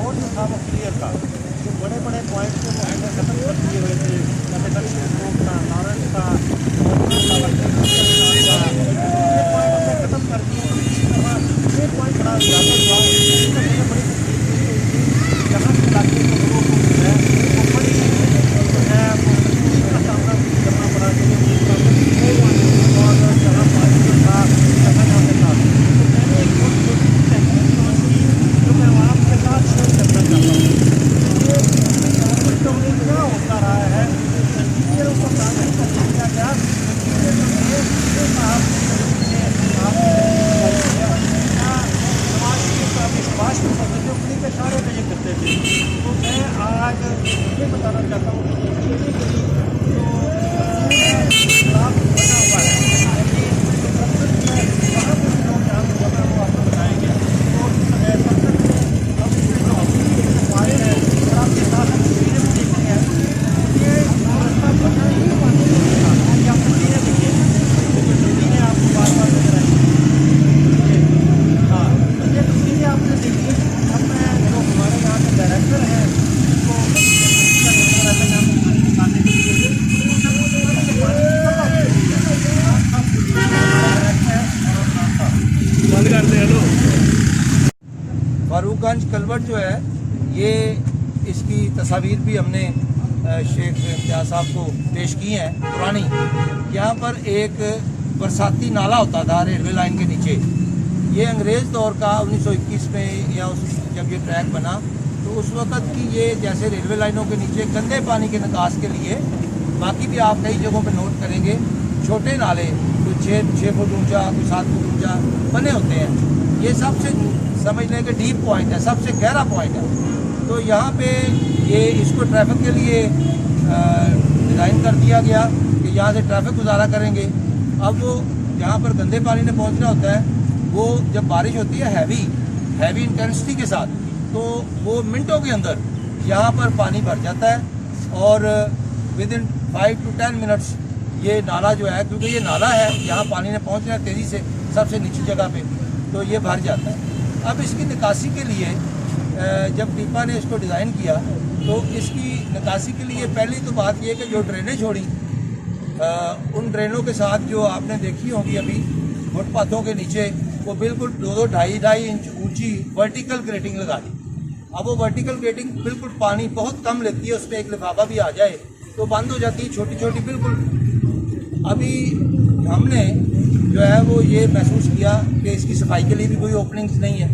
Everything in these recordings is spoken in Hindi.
रोड जो था वो क्लियर था। जो बड़े बड़े पॉइंट थे वो हमने खत्म कर दिए हुए थे, जैसे दक्षिण चौक था, नारंग था, ये पॉइंट हमने खत्म कर दिए। ये पॉइंट बड़ा ज़्यादा हुआ, इसमें मुझे बड़ी तकलीफ हुई। यहाँ के इलाके के लोगों को जो है वो बड़ी जो है मुश्किल का सामना करना पड़ा, और जहाँ पानी जो था जहाँ जाते था। तो मैंने एक बहुत छोटी सी टेक्निक लॉन्च की जो मैं आपके साथ शेयर करना चाहता हूँ। ये तो क्या होता रहा है, इंजीनियरों को प्राइवेट कर दिया गया। इंजीनियर जो थे वो साहब समाज के विश्वास को समझते थे, उन्हीं के इशारे पे ये करते थे। तो मैं आज ये बताना चाहता हूँ कि जो लाभ बना हुआ है, संसद में वहाँ पर लोग जहाँ पर जमा वो आपको बताएंगे। तो संसद में अब इसमें जो हमारे हैं और आपके साथ तस्वीरें भी देख रहे हैं, ये रास्ता बना ही पानी कि आप तस्वीरें देखिए, जो तस्वीरें आपको बार बार नजर आएंगी। हाँ, तो ये तस्वीरें आपने देखी। अब मैं जो हमारे यहाँ के डायरेक्टर हैं उनको बंद कर दे। हेलो, फारूकगंज कलवट जो है, ये इसकी तस्वीर भी हमने शेख इम्तियाज़ साहब को पेश की हैं पुरानी। यहाँ पर एक बरसाती नाला होता था रेलवे लाइन के नीचे। ये अंग्रेज़ दौर का 1921 में या जब ये ट्रैक बना तो उस वक़्त की ये जैसे रेलवे लाइनों के नीचे गंदे पानी के निकास के लिए, बाकी भी आप कई जगहों पर नोट करेंगे, छोटे नाले कोई 6 फुट ऊंचा, कोई 7 फुट ऊंचा बने होते हैं। ये सबसे समझ लें कि डीप पॉइंट है, सबसे गहरा पॉइंट है। तो यहाँ पे ये इसको ट्रैफिक के लिए डिज़ाइन कर दिया गया कि यहाँ से ट्रैफिक गुजारा करेंगे। अब वो जहाँ पर गंदे पानी ने पहुँचना होता है, वो जब बारिश होती है हैवी इंटेंसिटी के साथ, तो वो मिनटों के अंदर यहाँ पर पानी भर जाता है और विद इन 5 to 10 मिनट्स ये नाला जो है, क्योंकि ये नाला है, यहाँ पानी ने पहुँचना है तेज़ी से सबसे निचली जगह पे, तो ये भर जाता है। अब इसकी निकासी के लिए जब टीपा ने इसको डिज़ाइन किया तो इसकी निकासी के लिए पहली तो बात ये कि जो ड्रेनें छोड़ी, उन ड्रेनों के साथ जो आपने देखी होंगी अभी फुटपाथों के नीचे, वो बिल्कुल 2-2, 2.5 इंच ऊंची वर्टिकल ग्रेटिंग लगा दी। अब वो वर्टिकल ग्रेटिंग बिल्कुल पानी बहुत कम लेती है, उस पर एक लिफाफा भी आ जाए तो बंद हो जाती है, छोटी छोटी बिल्कुल। अभी हमने जो है वो ये महसूस किया कि इसकी सफाई के लिए भी कोई ओपनिंग्स नहीं है,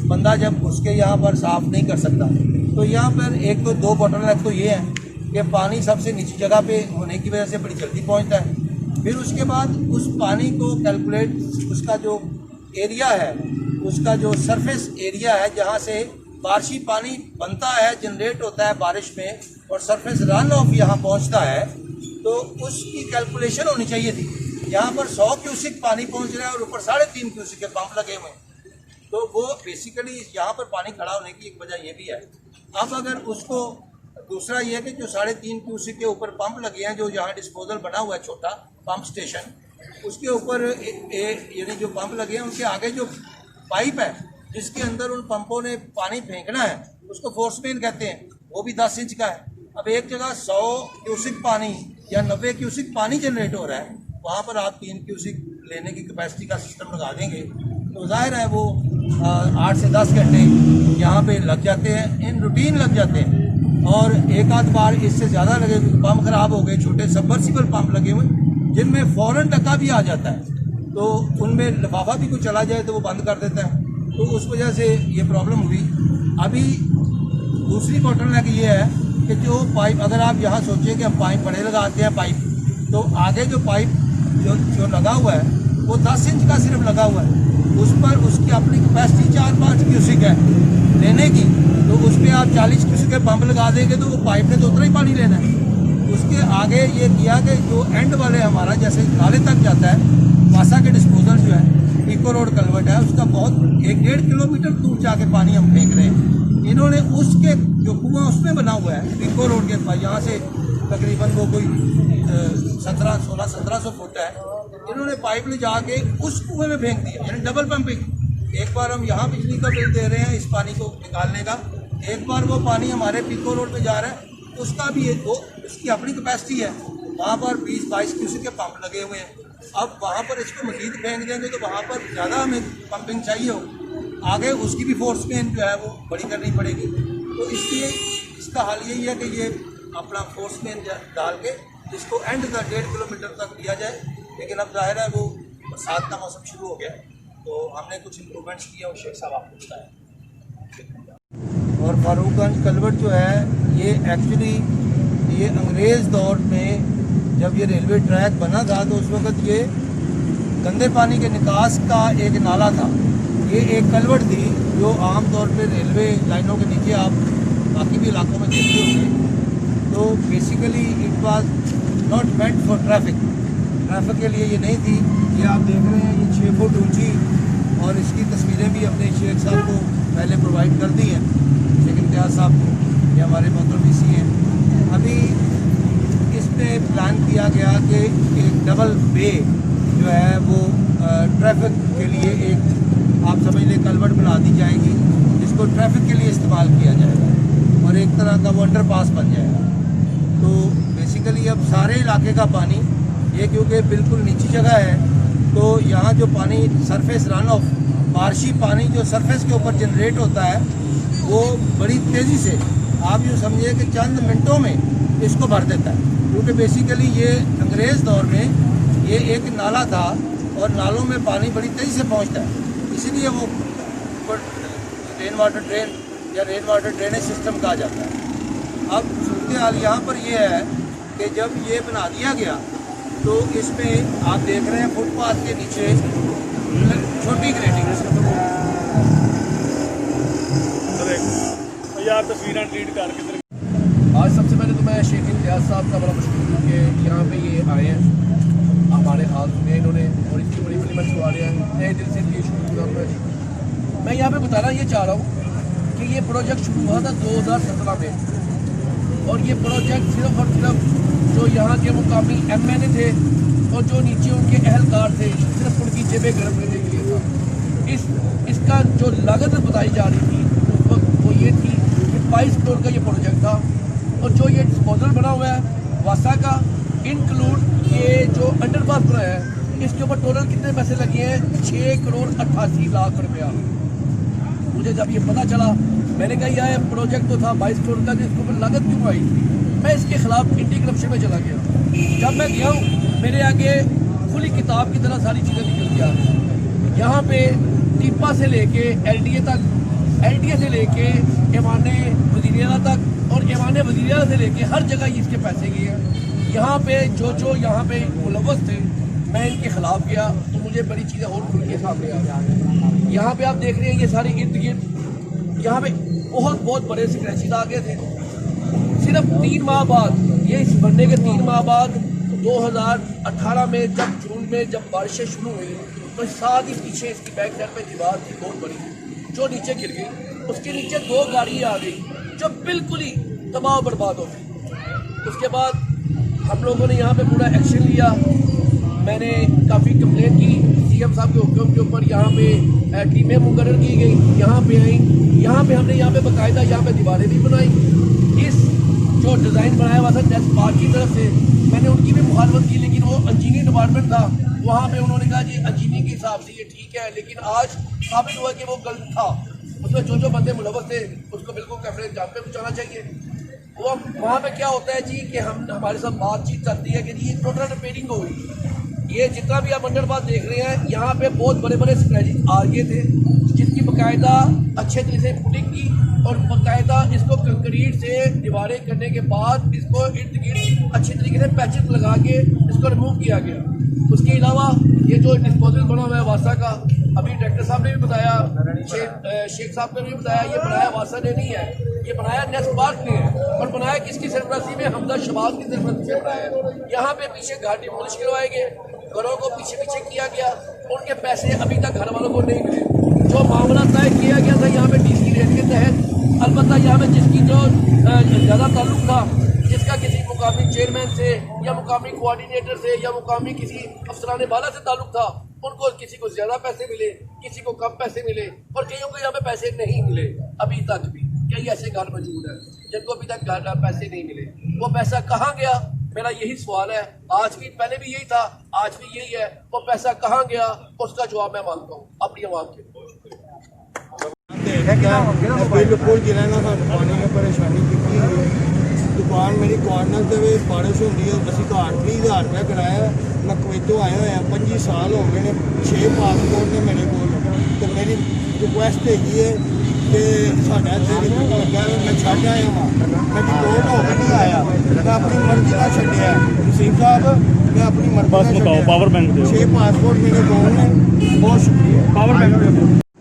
बंदा जब उसके यहाँ पर साफ़ नहीं कर सकता। तो यहाँ पर एक तो 2 बोटलनेक तो ये हैं कि पानी सबसे नीची जगह पे होने की वजह से बड़ी जल्दी पहुँचता है। फिर उसके बाद उस पानी को कैलकुलेट, उसका जो एरिया है, उसका जो सरफेस एरिया है जहाँ से बारिशी पानी बनता है, जनरेट होता है बारिश में, और सरफेस रन ऑफ यहाँ पहुँचता है, तो उसकी कैलकुलेशन होनी चाहिए थी। यहाँ पर 100 क्यूसिक पानी पहुँच रहा है और ऊपर 3.5 क्यूसिक के पंप लगे हुए हैं। तो वो बेसिकली यहाँ पर पानी खड़ा होने की एक वजह ये भी है। अब अगर उसको दूसरा ये है कि जो 3.5 क्यूसिक के ऊपर पंप लगे हैं, जो यहाँ डिस्पोजल बना हुआ है छोटा पंप स्टेशन, उसके ऊपर यानी जो पंप लगे हैं उनके आगे जो पाइप है जिसके अंदर उन पंपों ने पानी फेंकना है, उसको फोर्स मेन कहते हैं, वो भी 10 इंच का है। अब एक जगह 100 क्यूसिक पानी या 90 क्यूसिक पानी जनरेट हो रहा है, वहाँ पर आप 3 क्यूसिक लेने की कैपेसिटी का सिस्टम लगा देंगे तो जाहिर है वो 8 से 10 घंटे यहाँ पे लग जाते हैं, इन रूटीन लग जाते हैं। और एक आध बार इससे ज़्यादा लगे, पंप खराब हो गए, छोटे सबमर्सिबल पंप लगे हुए जिनमें फ़ौरन टका भी आ जाता है, तो उनमें लिफाफा भी कुछ चला जाए तो वो बंद कर देता है, तो उस वजह से ये प्रॉब्लम हुई। अभी दूसरी बोटलनेक ये है कि जो पाइप, अगर आप यहाँ सोचें कि हम पाइप बड़े लगाते हैं पाइप, तो आगे जो पाइप जो लगा हुआ है वो 10 इंच का सिर्फ लगा हुआ है, उस पर उसकी अपनी कैपेसिटी 4-5 क्यूसिक है लेने की, तो उस पर आप 40 क्यूसिक के पंप लगा देंगे तो वो पाइप ने तो उतना ही पानी लेना है। उसके आगे ये किया कि जो एंड वाले हमारा जैसे नाले तक जाता है, वासा के डिस्पोजल जो है, इको रोड कलवट है, उसका बहुत 1-1.5 किलोमीटर दूर जाके पानी हम फेंक रहे हैं। इन्होंने उसके जो कुआं उसमें बना हुआ है इको रोड के पास, यहाँ से तकरीबन वो कोई 1700 फुट है, इन्होंने पाइप ले जाके उस कुएं में फेंक दिया, यानी डबल पंपिंग। एक बार हम यहाँ बिजली का बिल दे रहे हैं इस पानी को निकालने का, एक बार वो पानी हमारे पीको रोड पे जा रहा है, उसका भी एक वो उसकी अपनी कैपेसिटी है, वहाँ पर 20-22 क्यूसेक के पंप लगे हुए हैं। अब वहाँ पर इसको मजीद फेंक देंगे तो वहाँ पर ज़्यादा हमें पंपिंग चाहिए हो, आगे उसकी भी फोर्स मेन जो है वो बड़ी करनी पड़ेगी। तो इसलिए इसका हल यही है कि ये अपना फोर्स मेन डाल के इसको एंड तक 1.5 किलोमीटर तक दिया जाए। लेकिन अब जाहिर है वो बरसात का मौसम शुरू हो गया, तो हमने कुछ इम्प्रूवमेंट्स किए और शेख साहब आपको बताया। और फारूकगंज कलवर्ट जो है ये एक्चुअली ये अंग्रेज़ दौर में जब ये रेलवे ट्रैक बना था तो उस वक़्त ये गंदे पानी के निकास का एक नाला था। ये एक कलवर्ट थी जो आम तौर पे रेलवे लाइनों के नीचे आप बाकी भी इलाकों में देखते होंगे। तो basically it was not meant for traffic के लिए ये नहीं थी। ये आप देख रहे हैं ये 6 फुट ऊंची, और इसकी तस्वीरें भी अपने शेख साहब को पहले प्रोवाइड कर दी हैं, शेख इम्तियाज़ साहब को, ये हमारे मोहतरम वीसी हैं। अभी इसमें प्लान किया गया कि एक डबल बे जो है वो ट्रैफिक के लिए एक आप समझ लें कलवर्ट बना दी जाएगी, जिसको ट्रैफिक के लिए इस्तेमाल किया जाएगा और एक तरह का वो अंडरपास बन जाएगा। तो बेसिकली अब सारे इलाके का पानी ये क्योंकि बिल्कुल नीची जगह है, तो यहाँ जो पानी सरफेस रन ऑफ बारिशी पानी जो सरफेस के ऊपर जनरेट होता है वो बड़ी तेज़ी से आप यूँ समझिए कि चंद मिनटों में इसको भर देता है। क्योंकि बेसिकली ये अंग्रेज़ दौर में ये एक नाला था और नालों में पानी बड़ी तेज़ी से पहुँचता है, इसीलिए वो रेन वाटर ड्रेन या रेन वाटर ड्रेनेज सिस्टम कहा जाता है। अब सूरत हाल यहाँ पर ये है कि जब ये बना दिया गया तो इसमें आप देख रहे हैं फुटपाथ के नीचे छोटी ग्रेडिंग यार तस्वीरें ट्रीट करके। आज सबसे पहले तो मैं शेख इम्तियाज़ साहब का बड़ा मुश्किल हूँ कि यहाँ पे ये आए हैं हमारे हाल में, इन्होंने और इसकी बड़ी बड़ी मशवारे हैं, नए दिल से ये शुरू हुआ जी। मैं यहाँ पे बताना ये चाह रहा हूँ कि ये प्रोजेक्ट शुरू हुआ था 2017 में, और ये प्रोजेक्ट सिर्फ और सिर्फ जो यहाँ के मुकामी MNA थे और जो नीचे उनके अहलकार थे सिर्फ उनकी जेबें गर्म करने के लिए था। इसका जो लागत बताई जा रही थी उस वक्त वो ये थी कि 22 करोड़ का ये प्रोजेक्ट था, और जो ये डिस्पोजल बना हुआ है वासा का इंक्लूड ये जो अंडरपास बनाया है इसके ऊपर टोटल कितने पैसे लगे हैं 6 करोड़ 88 लाख रुपया। मुझे जब ये पता चला मैंने कहा यह प्रोजेक्ट तो था 22 करोड़ का, इसके ऊपर लागत क्यों आई? मैं इसके खिलाफ एंटी करप्शन में चला गया। जब मैं गया हूँ मेरे आगे खुली किताब की तरह सारी चीज़ें निकल के आ रही। यहाँ पे टीपा से लेके LDA तक, LDA से लेके ऐवाने वज़ीर-ए-आला तक और ऐवाने वज़ीर-ए-आला से लेके हर जगह इसके पैसे गए हैं। यहाँ पे जो यहाँ पे मुलव्वस थे मैं इनके खिलाफ गया तो मुझे बड़ी चीज़ें और खुल के सामने आ गई। यहाँ पे आप देख रहे हैं ये सारे इर्द गिर्द यहाँ पे बहुत बड़े स्क्रैचेज आ गए थे। सिर्फ 3 माह बाद, ये इस बनने के 3 माह बाद 2018 में जब जून में जब बारिशें शुरू हुई तो साथ ही पीछे इसकी बैक साइड पे दीवार थी बहुत बड़ी जो नीचे गिर गई। उसके नीचे 2 गाड़ियाँ आ गई जो बिल्कुल ही तबाह बर्बाद हो गई। उसके बाद हम लोगों ने यहाँ पे पूरा एक्शन लिया। मैंने काफ़ी कंप्लेंट की CM साहब के हुक्म के ऊपर। यहाँ पे टीमें मुकर्रर की गई, यहाँ पे आई, यहाँ पे हमने यहाँ पे बाकायदा यहाँ पे दीवारें भी बनाई। इस जो डिज़ाइन बनाया हुआ था नेस्ट पार्क की तरफ से मैंने उनकी भी मुखालफत की, लेकिन वो इंजीनियरिंग डिपार्टमेंट था, वहाँ पे उन्होंने कहा जी इंजीनियरिंग के हिसाब से ये ठीक है, लेकिन आज साबित हुआ कि वो गलत था। उसमें जो बंदे मुलव्वस थे उसको बिल्कुल कैमरे जाम पे पहुँचाना चाहिए। वो वहाँ पे क्या होता है जी कि हमारे साथ बातचीत चलती है कि जी ये टोटल रिपेयरिंग हो गई। ये जितना भी आप अंडरपास देख रहे हैं यहाँ पे बहुत बड़े स्क्रैचेज आ गए थे, जिसकी बाकायदा अच्छे तरीके से पुटिंग की और बाकायदा इसको कंक्रीट से दीवारें करने के बाद इसको इर्द गिर्द अच्छे तरीके से पैचेस लगा के इसको रिमूव किया गया। उसके अलावा ये जो डिस्पोजल बना हुआ है वासा का, अभी डायरेक्टर साहब ने भी बताया, शेख साहब ने भी बताया, ये बनाया वासा ने नहीं है, ये बनाया नेस्ट पार्क ने है। और बनाया किसकी सरपरस्ती में? हमदा शबाज की सरपरस्ती से बनाया है। यहाँ पे पीछे घर डिमोलिश करवाए गए, घरों को पीछे किया गया, उनके पैसे अभी तक घर वालों को नहीं मिले। जो मामला तय किया गया था यहाँ पे DC रेट के तहत, अलबत्ता यहाँ पे जिसकी जो ज़्यादा ताल्लुक था, जिसका किसी मुकामी चेयरमैन से या मुकामी कोऑर्डिनेटर से या मुकामी किसी अफसरान बाला से ताल्लुक था, उनको किसी को ज़्यादा पैसे मिले, किसी को कम पैसे मिले और कईयों को यहाँ पे पैसे नहीं मिले अभी तक भी। कई ऐसे घर मौजूद हैं जिनको अभी तक पैसे नहीं मिले। वो पैसा कहाँ गया, मेरा यही सवाल है। आज भी, पहले भी यही था, आज भी यही है। वो पैसा कहाँ गया, उसका जवाब मैं मांगता हूँ अपनी आवाम के। बिल्कुल जिन्हें पानी में परेशानी की दुकान मेरी कॉर्नर से बारिश होती है। असं घर 30,000 रुपया कराया। मैं कुवैतों आया हुआ 25 साल हो गए, 6 पासपोर्ट ने मेरे को। तो मेरी रिक्वेस्ट हैगी है कि साढ़ा इतने लगा मैं छड़ आया वहाँ, मैं रिपोर्ट होकर नहीं आया। मैं अपनी मर्जी का छड़िया वसीम साहब, मैं अपनी मर्जी का पावर बैंक 6 पासपोर्ट मेरे को ने। बहुत शुक्रिया। पावर बैंक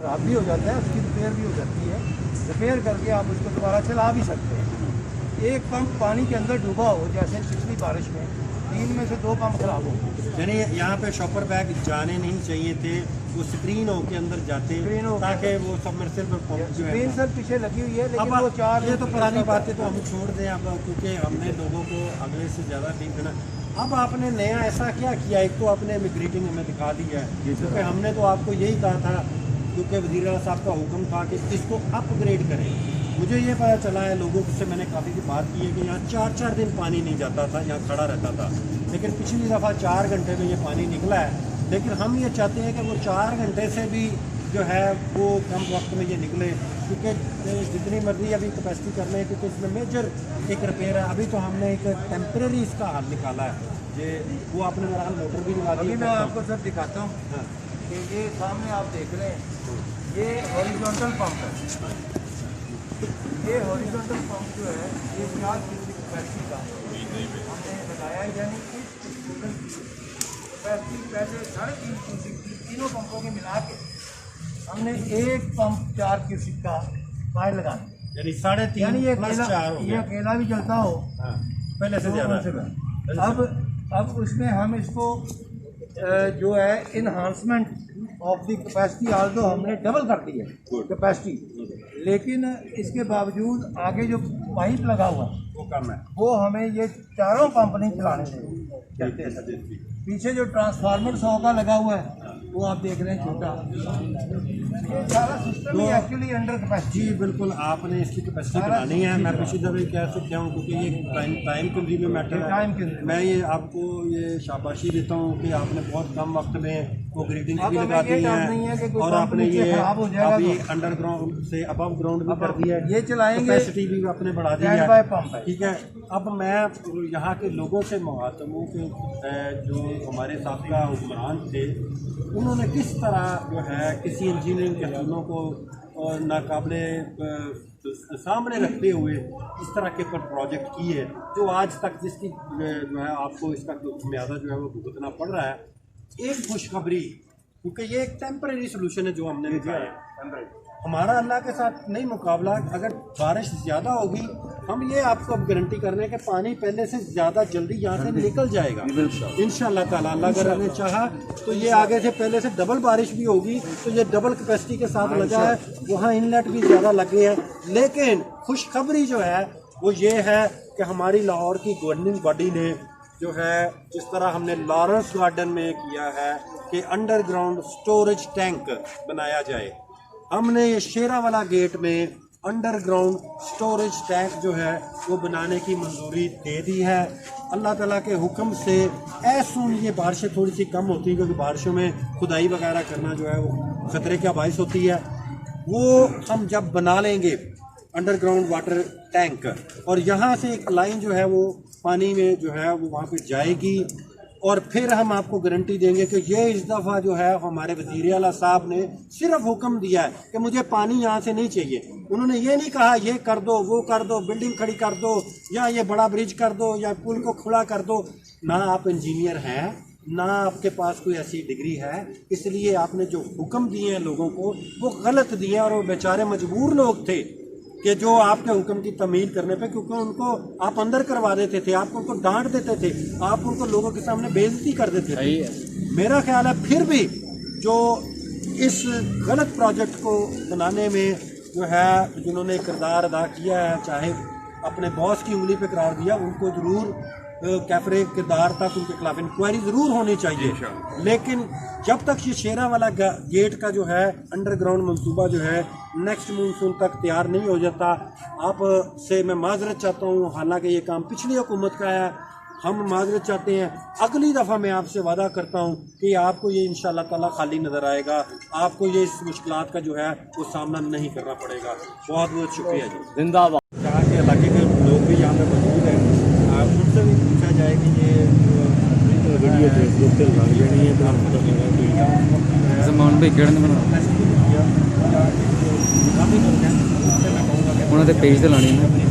खराब भी हो जाता है, उसकी रिपेयर भी हो जाती है। रिपेयर करके आप उसको दोबारा चला भी सकते हैं। एक पंप पानी के अंदर डूबा हो, जैसे पिछली बारिश में 3 में से 2 पंप खराब हो। यानी यहाँ पे शॉपर बैग जाने नहीं चाहिए थे, वो स्क्रीन हो के अंदर जाते ताकि वो सबमर्सिबल पंप जो है। स्क्रीन सर पीछे लगी हुई है, लेकिन अब वो 4 ये तो पुरानी बातें तो हम छोड़ दें अब, क्योंकि हमने लोगों को अगले से ज़्यादा नहीं देना। अब आपने नया ऐसा क्या किया, एक तो आपने ग्रीटिंग हमें दिखा दी है, क्योंकि हमने तो आपको यही कहा था, क्योंकि वज़ीर आला साहब का हुक्म था कि इसको अपग्रेड करें। मुझे ये पता चला है, लोगों से मैंने काफ़ी की बात की है कि यहाँ 4-4 दिन पानी नहीं जाता था, यहाँ खड़ा रहता था। लेकिन पिछली दफ़ा 4 घंटे में ये पानी निकला है। लेकिन हम ये चाहते हैं कि वो 4 घंटे से भी जो है वो कम वक्त में ये निकले, क्योंकि जितनी मर्जी अभी कैपेसिटी करने है, क्योंकि इसमें मेजर एक रिपेयर है। अभी तो हमने एक टेम्परेरी इसका हल निकाला है, ये वो आपने मेरा मोटर भी लगा अभी दी। मैं आपको सर दिखाता हूँ कि ये सामने आप देख रहे हैं, ये हॉरिजॉन्टल पंप है। ये हॉरिजॉन्टल पंप जो है ये 4 कैपेसिटी का हमने लगाया है। यानी इस टोटल कैपेसिटी पहले 3.5 क्यूसिक की, तीनों पंपों के मिला के हमने एक पंप 4 क्यूसिक का पाइप लगाना, यानी 3.5 यानी ये प्लस 4 हो ये गया। अकेला भी चलता हो पहले से ज़्यादा। अब उसमें हम इसको जो है enhancement of the capacity Aldous हमने डबल कर दी है कैपेसिटी, लेकिन इसके बावजूद आगे जो पाइप लगा हुआ है वो कम है। वो हमें ये 4 पंप नहीं चलाने देते। पीछे जो ट्रांसफार्मर 100 का लगा हुआ है वो आप देख रहे हैं छोटा, ये सारा सिस्टम ही एक्चुअली अंडर कैपेसिटी। जी बिल्कुल, आपने इसकी कैपेसिटी बढ़ानी है। मैं पिछली दफ़े कह सकता हूँ, क्योंकि ये टाइम कंज्यूमिंग मैटर है। मैं ये आपको ये शाबाशी देता हूँ कि आपने बहुत कम वक्त में वो ग्रीटिंग भी लगा दी है, और आपने ये अभी अंडरग्राउंड से अबव ग्राउंड भी कर दिया है। ये चलाएंगे, कैपेसिटी भी आपने बढ़ा दी है, ठीक है। अब मैं यहाँ के लोगों से मुखातब हूँ कि जो हमारे साबका हुक्मरान थे, उन्होंने किस तरह जो है किसी इंजीनियरिंग के हसूलों को और नाकाबिले सामने रखते हुए इस तरह के पर प्रोजेक्ट किए, जो आज तक जिसकी जो है आपको इसका खामियाजा जो है वो भुगतना पड़ रहा है। एक खुशखबरी, क्योंकि ये एक टेम्परेरी सोल्यूशन है जो हमने निकाला है। हमारा अल्लाह के साथ नहीं मुकाबला, अगर बारिश ज़्यादा होगी, हम ये आपको अब गारंटी कर रहे हैं कि पानी पहले से ज़्यादा जल्दी यहाँ से निकल जाएगा इंशाअल्लाह ताला। अल्लाह अगर ने चाहा तो ये आगे से पहले से डबल बारिश भी होगी, तो ये डबल कैपेसिटी के साथ लगा है, वहाँ इनलेट भी ज़्यादा लगे हैं। लेकिन खुशखबरी जो है वो ये है कि हमारी लाहौर की गवर्निंग बॉडी ने जो है, जिस तरह हमने लॉरेंस गार्डन में किया है कि अंडरग्राउंड स्टोरेज टैंक बनाया जाए, हमने ये शेरावाला गेट में अंडरग्राउंड स्टोरेज टैंक जो है वो बनाने की मंजूरी दे दी है। अल्लाह ताला के हुक्म से ऐसून ये बारिशें थोड़ी सी कम होती हैं, क्योंकि बारिशों में खुदाई वगैरह करना जो है वो ख़तरे का बाइस होती है। वो हम जब बना लेंगे अंडरग्राउंड वाटर टैंक, और यहाँ से एक लाइन जो है वो पानी में जो है वो वहाँ पे जाएगी, और फिर हम आपको गारंटी देंगे कि ये इस दफ़ा जो है हमारे वज़ीर आला साहब ने सिर्फ हुक्म दिया है कि मुझे पानी यहाँ से नहीं चाहिए। उन्होंने ये नहीं कहा ये कर दो, वो कर दो, बिल्डिंग खड़ी कर दो, या ये बड़ा ब्रिज कर दो, या पुल को खुला कर दो। ना आप इंजीनियर हैं, ना आपके पास कोई ऐसी डिग्री है, इसलिए आपने जो हुक्म दिए हैं लोगों को वो गलत दिए हैं, और वो बेचारे मजबूर लोग थे कि जो आपके हुक्म की तमील करने पे, क्योंकि उनको आप अंदर करवा देते थे, आप उनको डांट देते थे, आप उनको लोगों के सामने बेइज्जती कर देते थे। मेरा ख्याल है फिर भी जो इस गलत प्रोजेक्ट को बनाने में जो है जिन्होंने किरदार अदा किया है, चाहे अपने बॉस की उंगली पे करार दिया, उनको ज़रूर कैफरे किरदार तक उनके खिलाफ इंक्वायरी ज़रूर होनी चाहिए, लेकिन जब तक ये शेरा वाला गेट का जो है अंडरग्राउंड मंसूबा जो है नेक्स्ट मानसून तक तैयार नहीं हो जाता, आप से मैं माजरत चाहता हूँ। हालांकि ये काम पिछली हुकूमत का है, हम माजरत चाहते हैं। अगली दफ़ा मैं आपसे वादा करता हूँ कि आपको ये इंशाअल्लाह ताला खाली नज़र आएगा, आपको ये इस मुश्किलात का जो है वो सामना नहीं करना पड़ेगा। बहुत बहुत शुक्रिया जी। जिंदाबाद। यहाँ के इलाके के लोग भी यहाँ पे मौजूद हैं, उनसे भी पूछा जाए कि ये समान भी किहड़े ने बना काफ़ी लोग हैं, उनसे मैं कहूँगा कि उन्होंने पेज तो लानी है।